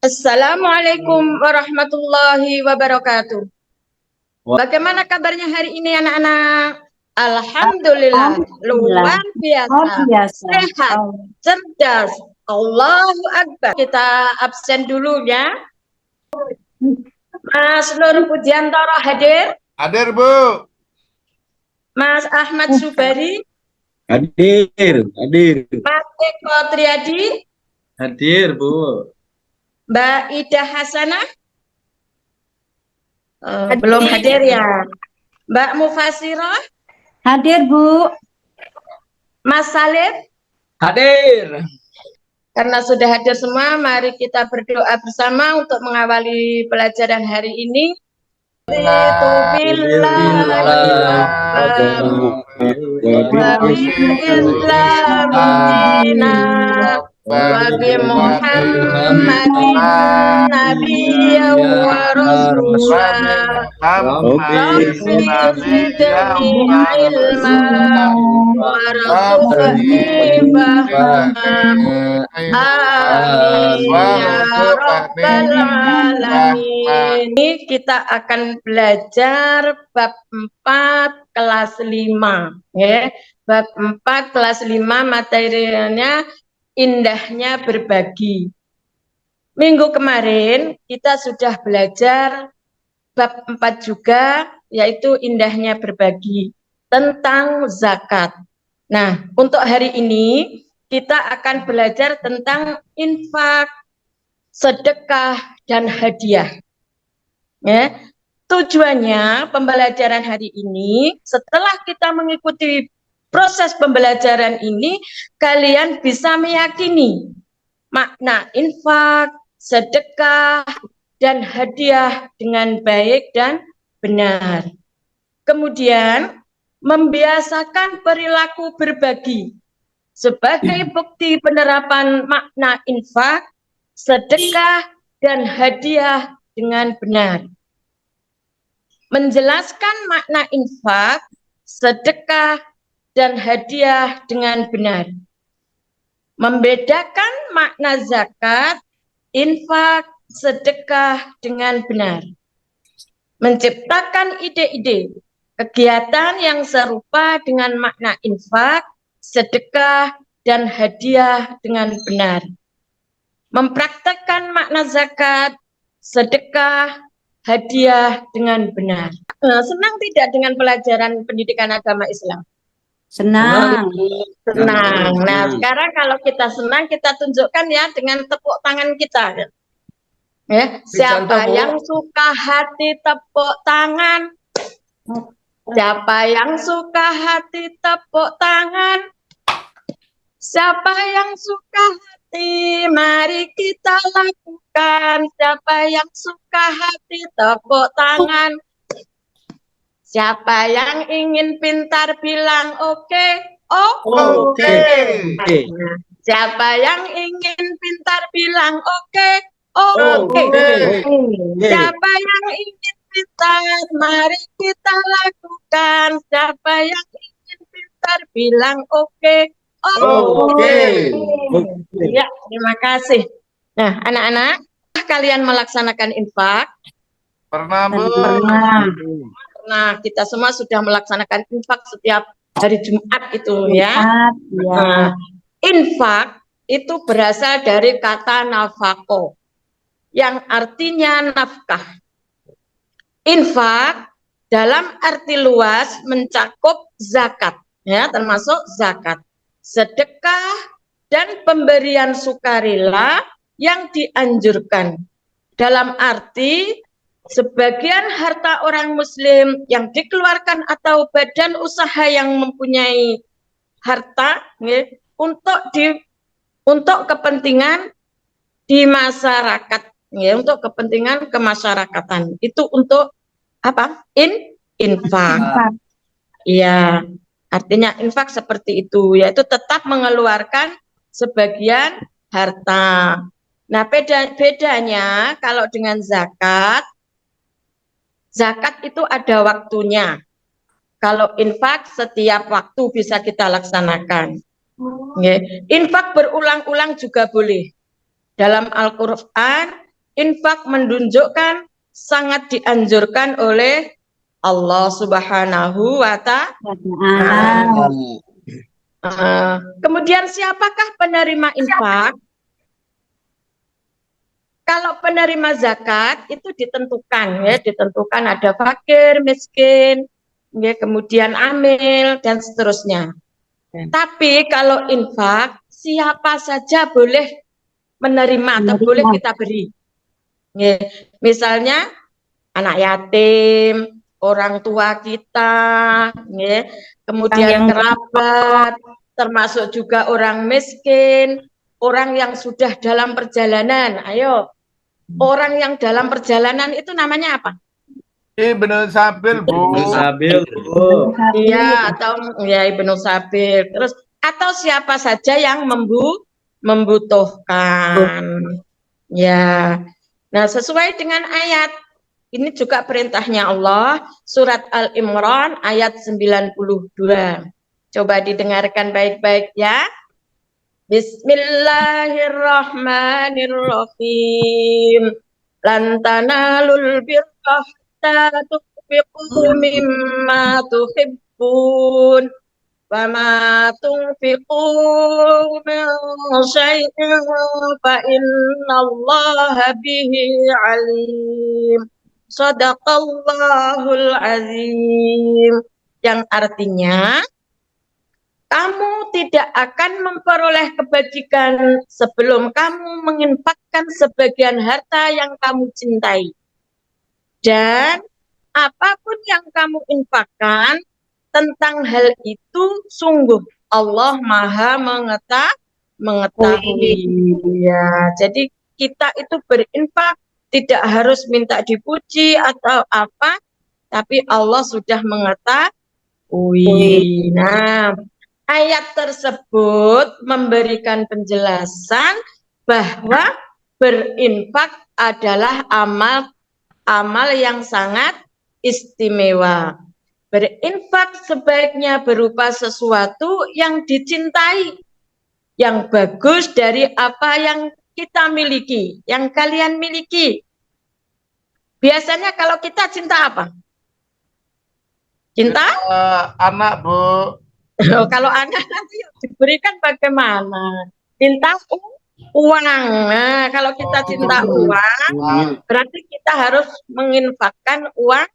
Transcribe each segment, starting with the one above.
Assalamualaikum warahmatullahi wabarakatuh. Bagaimana kabarnya hari ini anak-anak? Alhamdulillah, luar biasa, sehat, cerdas. Allahu Akbar. Kita absen dulu ya. Mas Nur Pujiantoro hadir? Hadir, Bu. Mas Ahmad Subari? Hadir. Mas Eko Triadi? Hadir, Bu. Mbak Ida Hasanah? Belum hadir ya. Mbak Mufasirah? Hadir, Bu. Mas Salim? Hadir. Karena sudah hadir semua, mari kita berdoa bersama untuk mengawali pelajaran hari ini. Wa bi Muhammadin nabiyyan wa rasulah Rabbi zidni ilma warzuqni fahma amin ya rabbal alamin. Ini kita akan belajar bab 4 kelas 5 ya. Bab 4 kelas 5 materinya indahnya berbagi. Minggu kemarin kita sudah belajar bab 4 juga, yaitu indahnya berbagi tentang zakat. Nah, untuk hari ini kita akan belajar tentang infak, sedekah, dan hadiah. Ya. Tujuannya pembelajaran hari ini, setelah kita mengikuti proses pembelajaran ini, kalian bisa meyakini makna infak, sedekah, dan hadiah dengan baik dan benar. Kemudian, membiasakan perilaku berbagi sebagai bukti penerapan makna infak, sedekah, dan hadiah dengan benar. Menjelaskan makna infak, sedekah, dan hadiah dengan benar. Membedakan makna zakat, infak, sedekah dengan benar. Menciptakan ide-ide kegiatan yang serupa dengan makna infak, sedekah, dan hadiah dengan benar. Mempraktekkan makna zakat, sedekah, hadiah dengan benar. Senang tidak dengan pelajaran pendidikan agama Islam? Senang. Nah, sekarang kalau kita senang, kita tunjukkan ya dengan tepuk tangan kita. Ya, siapa yang suka hati tepuk tangan? Siapa yang suka hati tepuk tangan? Siapa yang suka hati, mari kita lakukan. Siapa yang suka hati tepuk tangan? Siapa yang ingin pintar bilang oke? Oke. Siapa yang ingin pintar bilang oke? Oke. Siapa yang ingin pintar, mari kita lakukan. Siapa yang ingin pintar bilang oke? Oke. Ya, terima kasih. Nah, anak-anak, kalian melaksanakan infak? Pernah, Bu. Pernah. Nah, kita semua sudah melaksanakan infak setiap hari Jumat itu ya. Nah, infak itu berasal dari kata nafako yang artinya nafkah. Infak dalam arti luas mencakup zakat, ya, termasuk zakat, sedekah, dan pemberian sukarela yang dianjurkan. Dalam arti sebagian harta orang muslim yang dikeluarkan atau badan usaha yang mempunyai harta ya, untuk kepentingan di masyarakat ya, untuk kepentingan kemasyarakatan. Itu untuk apa? Infak. Iya, artinya infak seperti itu, yaitu tetap mengeluarkan sebagian harta. Nah, bedanya kalau dengan zakat itu ada waktunya. Kalau infak setiap waktu bisa kita laksanakan. Infak berulang-ulang juga boleh. Dalam Al-Quran infak menunjukkan sangat dianjurkan oleh Allah Subhanahu wa Ta'ala. Kemudian siapakah penerima infak? Kalau penerima zakat itu ditentukan, ya, ditentukan ada fakir, miskin, ya, kemudian amil dan seterusnya. Tapi kalau infak, siapa saja boleh menerima atau boleh kita beri. Ya, misalnya anak yatim, orang tua kita, ya, kemudian kerabat, termasuk juga orang miskin, orang yang sudah dalam perjalanan. Ayo, orang yang dalam perjalanan itu namanya apa? Ibnu Sabil, Bu. Sabil, Bu. Iya, atau ya Ibnu Sabil. Terus atau siapa saja yang membutuhkan. Ya. Nah, sesuai dengan ayat ini juga perintahnya Allah, surat Al-Imran ayat 92. Coba didengarkan baik-baik ya. Bismillahirrahmanirrahim. Lan tanalul birra hatta tunfiqu mimma tuhibbun. Wa ma tunfiqu min syai'in fa innallaha bihi alim. Shadaqallahul azim. Yang artinya kamu tidak akan memperoleh kebajikan sebelum kamu menginfakkan sebagian harta yang kamu cintai. Dan apapun yang kamu infakkan tentang hal itu sungguh Allah Maha mengetahui. Ya, jadi kita itu berinfak tidak harus minta dipuji atau apa, tapi Allah sudah mengetahui. Nah, ayat tersebut memberikan penjelasan bahwa berinfak adalah amal yang sangat istimewa. Berinfak sebaiknya berupa sesuatu yang dicintai, yang bagus dari apa yang kita miliki, yang kalian miliki. Biasanya kalau kita cinta apa? Cinta? Anak, Bu. Kalau anak nanti diberikan bagaimana? Cinta uang. Nah, kalau kita cinta uang, berarti kita harus menginfakkan uang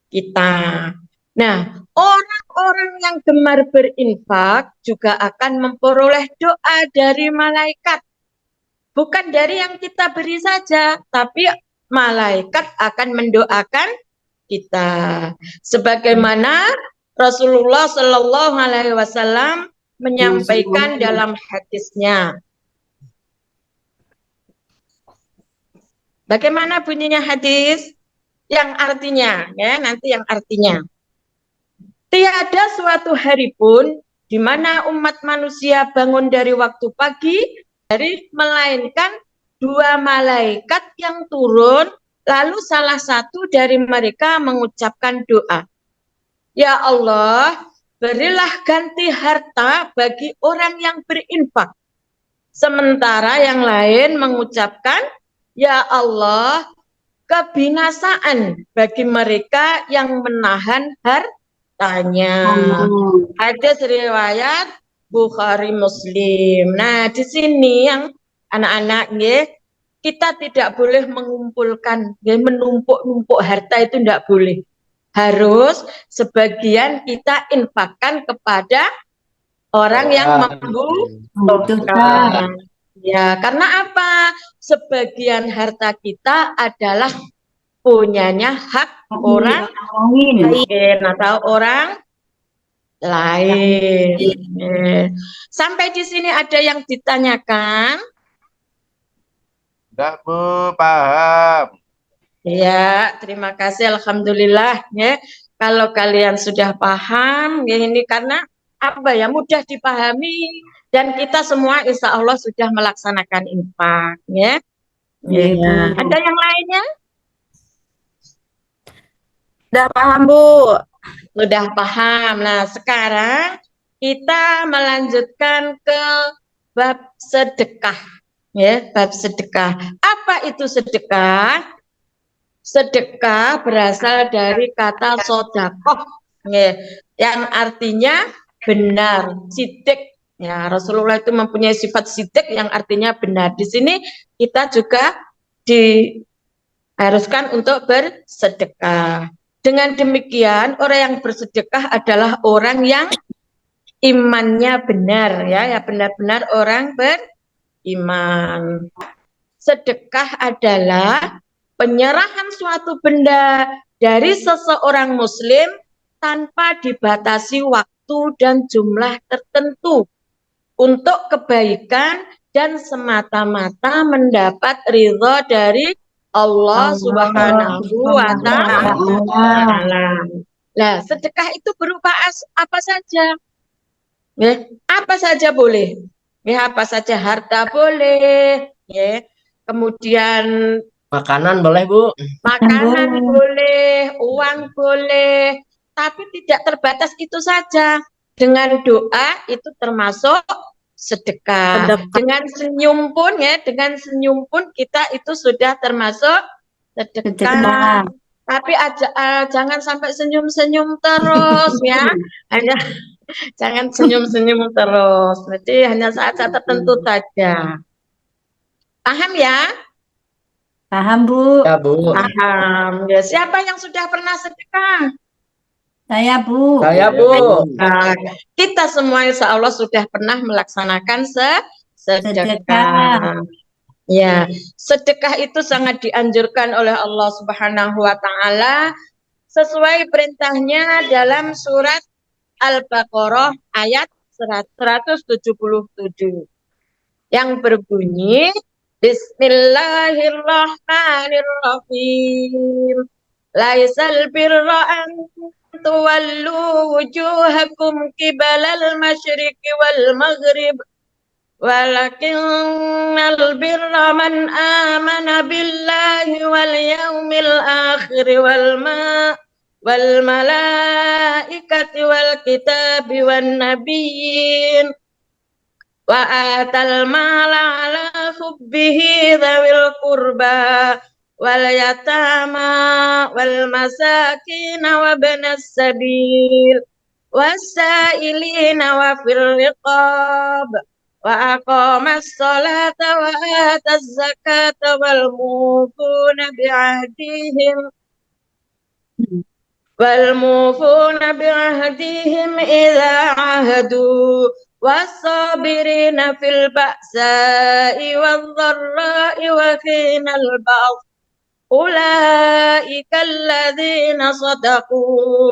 kita. Nah, orang-orang yang gemar berinfak juga akan memperoleh doa dari malaikat. Bukan dari yang kita beri saja, tapi malaikat akan mendoakan kita. Sebagaimana Rasulullah Shallallahu Alaihi Wasallam menyampaikan dalam hadisnya. Bagaimana bunyinya hadis? Yang artinya, ya nanti yang artinya. Tiada suatu hari pun di mana umat manusia bangun dari waktu pagi melainkan dua malaikat yang turun, lalu salah satu dari mereka mengucapkan doa. Ya Allah, berilah ganti harta bagi orang yang berinfak. Sementara yang lain mengucapkan, ya Allah, kebinasaan bagi mereka yang menahan hartanya. Hadis riwayat Bukhari Muslim. Nah, di sini yang anak-anak kita tidak boleh mengumpulkan, menumpuk-numpuk harta itu tidak boleh. Harus sebagian kita infakkan kepada orang yang membutuhkan. Ya, karena apa? Sebagian harta kita adalah punyanya hak orang lain atau orang lain. Sampai di sini ada yang ditanyakan? Enggak, Bu, paham. Ya, terima kasih. Alhamdulillah. Ya, kalau kalian sudah paham, ya ini karena apa ya, mudah dipahami dan kita semua insya Allah sudah melaksanakan infak. Ya. Ya. Ada yang lainnya? Udah paham, Bu. Sudah paham. Nah, sekarang kita melanjutkan ke bab sedekah. Ya, bab sedekah. Apa Apa itu sedekah? Sedekah berasal dari kata sodakoh, yang artinya benar, sidik. Ya, Rasulullah itu mempunyai sifat sidik yang artinya benar. Di sini kita juga diharuskan untuk bersedekah. Dengan demikian, orang yang bersedekah adalah orang yang imannya benar, ya benar-benar orang beriman. Sedekah adalah penyerahan suatu benda dari seseorang muslim tanpa dibatasi waktu dan jumlah tertentu untuk kebaikan dan semata-mata mendapat ridho dari Allah Subhanahu wa Ta'ala. Nah, sedekah itu berupa apa saja? Ya, apa saja boleh. Ya, apa saja, harta boleh, ya. Kemudian Makanan boleh, Bu? makanan boleh, uang boleh, tapi tidak terbatas itu saja. Dengan doa itu termasuk sedekah. Dengan senyum pun, ya, dengan senyum pun kita itu sudah termasuk sedekah. Tapi jangan sampai senyum-senyum terus, ya. Hanya jangan senyum-senyum terus. Jadi hanya saat-saat tertentu saja. Paham ya? Paham, Bu. Ya, Bu. Paham. Ya, siapa yang sudah pernah sedekah? Saya, Bu. Saya, Bu. Nah, kita semua insya Allah sudah pernah melaksanakan sedekah. Ya, sedekah itu sangat dianjurkan oleh Allah Subhanahu wa Ta'ala sesuai perintahnya dalam surat Al-Baqarah ayat 177 yang berbunyi Bismillahirrahmanirrahim. Laisal birra an tuwallu wujuhakum qibalal masyriqi wal maghrib walakinnal birra man amana billahi wal yawmil akhir wal malaikati wal kitabi wan nabiyyin wa atal mala ala hubbihi dhawil qurba wal yatama wal masakin wa banas sabil wasailina wa fil riqab wa aqamas salata wa ataz zakata wal mufuna bi'ahdihim idza ahadu was-sabirina fil ba'sa'i wadh-dharra'i wa hinal ba's ulaika alladzina sadaqu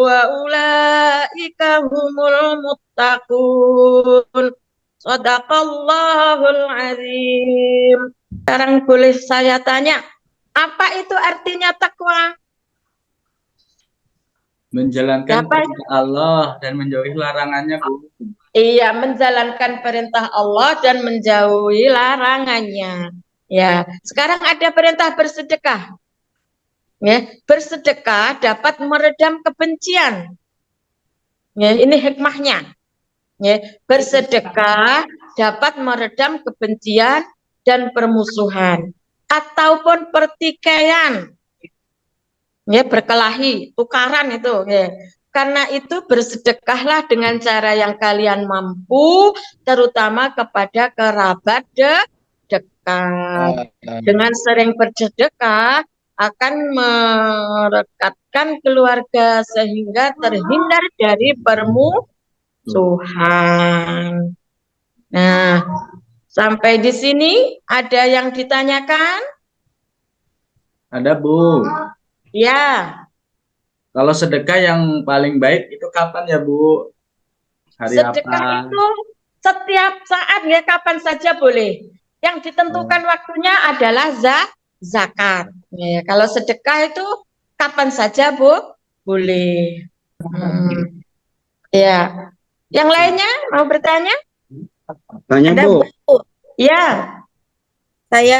wa ulaika humul muttaqun. Shadaqallahul azim. Sekarang boleh saya tanya, apa itu artinya takwa? Menjalankan Apa? perintah Allah dan menjauhi larangannya, Bu. Iya, menjalankan perintah Allah dan menjauhi larangannya. Ya, sekarang ada perintah bersedekah. Ya, bersedekah dapat meredam kebencian. Ya, ini hikmahnya. Ya, bersedekah dapat meredam kebencian dan permusuhan ataupun pertikaian. Ya, berkelahi, tukaran itu, ya. Karena itu bersedekahlah dengan cara yang kalian mampu, terutama kepada kerabat dekat. Dengan sering bersedekah akan merekatkan keluarga sehingga terhindar dari permusuhan. Nah, sampai di sini ada yang ditanyakan? Ada, Bu. Ya. Kalau sedekah yang paling baik itu kapan ya, Bu? Hari Sedekah apa? itu setiap saat, ya, kapan saja boleh. Yang ditentukan waktunya adalah zakat. Ya, kalau sedekah itu kapan saja, Bu, boleh. Ya. Yang lainnya mau bertanya? Tanya, Ada, Bu. Ya. Saya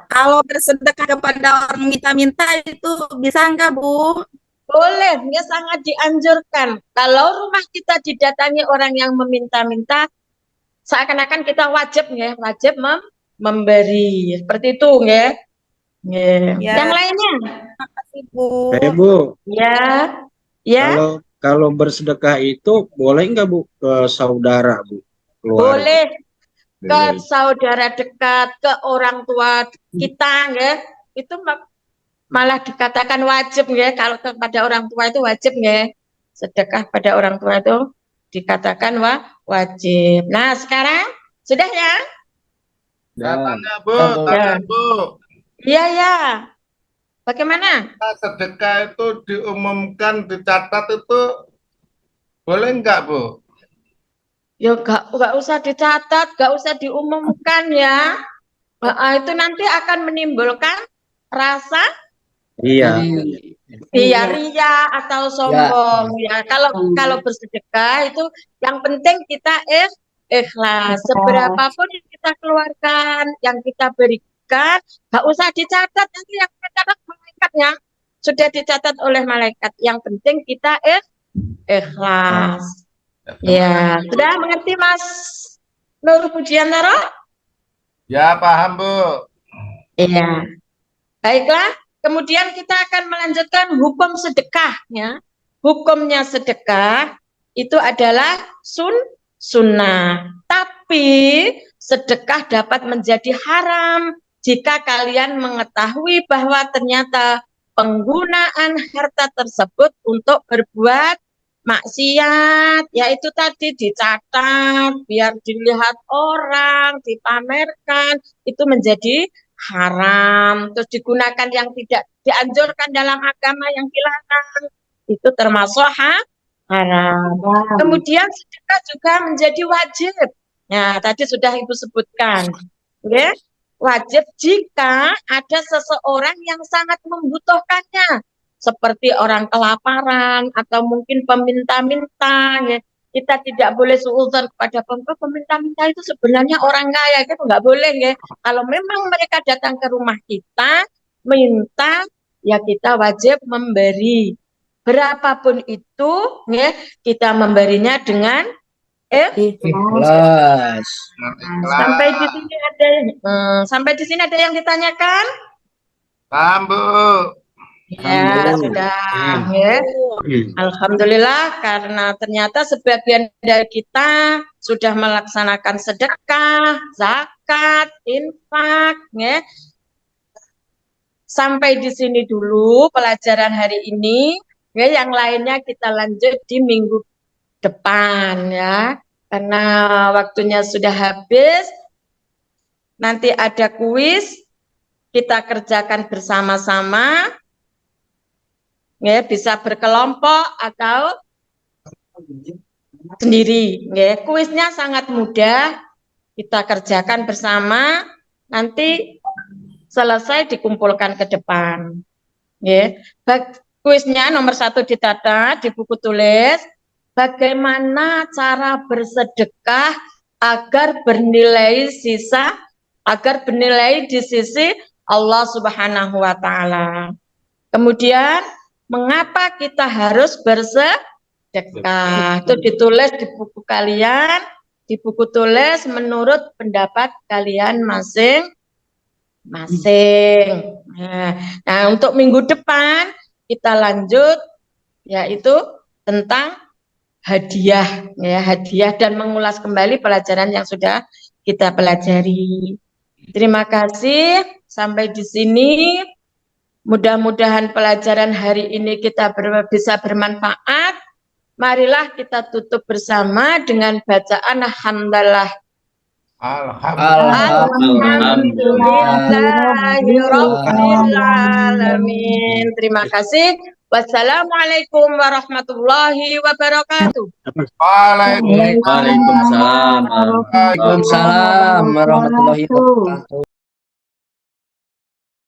kalau bersedekah kepada orang minta-minta itu bisa enggak, Bu? Boleh, ya, sangat dianjurkan. Kalau rumah kita didatangi orang yang meminta-minta, seakan-akan kita wajib, ya, wajib memberi. Seperti itu, nggih. Nggih. Ya. Yang lainnya? Terima kasih, Bu. Bu, Ya. Ya. kalau bersedekah itu boleh nggak Bu ke saudara Bu? Keluarga? Boleh ke Boleh. saudara dekat, ke orang tua kita, nggih. Itu malah dikatakan wajib, nggih. Kalau kepada orang tua itu wajib, nggih. Sedekah pada orang tua itu dikatakan wajib. Nah, sekarang sudah ya? Katanya Bu, Ya, Bu. tanya Bu. Iya, ya. Bagaimana? Sedekah itu diumumkan, dicatat itu boleh nggak Bu? Ya nggak usah dicatat, nggak usah diumumkan ya. Itu nanti akan menimbulkan rasa Iya. ria atau sombong ya. Kalau bersedekah itu yang penting kita ikhlas. Seberapapun yang kita keluarkan, yang kita berikan, nggak usah dicatat, nanti yang mencatat malaikatnya sudah dicatat oleh malaikat. Yang penting kita ikhlas. Ya, sudah mengerti Mas Nur Pujiantoro? Ya, paham Bu. Iya. Baiklah, kemudian kita akan melanjutkan hukum sedekah ya. Hukumnya sedekah itu adalah sunnah. Tapi sedekah dapat menjadi haram jika kalian mengetahui bahwa ternyata penggunaan harta tersebut untuk berbuat maksiat, yaitu tadi dicatat, biar dilihat orang, dipamerkan, itu menjadi haram. Terus digunakan yang tidak dianjurkan dalam agama, yang dilarang, itu termasuk haram. Kemudian sedekah juga menjadi wajib. Nah, tadi sudah Ibu sebutkan. Ya, wajib jika ada seseorang yang sangat membutuhkannya. Seperti orang kelaparan atau mungkin peminta-minta, ya. Kita tidak boleh suudzon kepada peminta-minta itu sebenarnya orang kaya, itu nggak boleh, ya. Kalau memang mereka datang ke rumah kita minta, ya kita wajib memberi. Berapapun itu, ya, kita memberinya dengan Ikhlas. Sampai di sini ada yang ditanyakan? Paham Bu. Ya, sudah. Ya. Alhamdulillah, karena ternyata sebagian dari kita sudah melaksanakan sedekah, zakat, infak, ya. Sampai di sini dulu pelajaran hari ini, ya, yang lainnya kita lanjut di minggu depan ya. Karena waktunya sudah habis. Nanti ada kuis, kita kerjakan bersama-sama. Ya, bisa berkelompok atau sendiri. Ya, kuisnya sangat mudah, kita kerjakan bersama, nanti selesai dikumpulkan ke depan. Ya, kuisnya nomor 1 ditata di buku tulis, bagaimana cara bersedekah agar bernilai di sisi Allah Subhanahu wa Ta'ala. Kemudian mengapa kita harus bersedekah? Itu ditulis di buku kalian, di buku tulis menurut pendapat kalian masing-masing. Nah, untuk minggu depan kita lanjut, yaitu tentang hadiah, ya, hadiah dan mengulas kembali pelajaran yang sudah kita pelajari. Terima kasih, sampai di sini. Mudah-mudahan pelajaran hari ini kita bisa bermanfaat. Marilah kita tutup bersama dengan bacaan hamdalah. Alhamdulillahirrahmanirrahim. Terima kasih. Wassalamualaikum warahmatullahi wabarakatuh. Waalaikumsalam. Waalaikumsalam warahmatullahi wabarakatuh.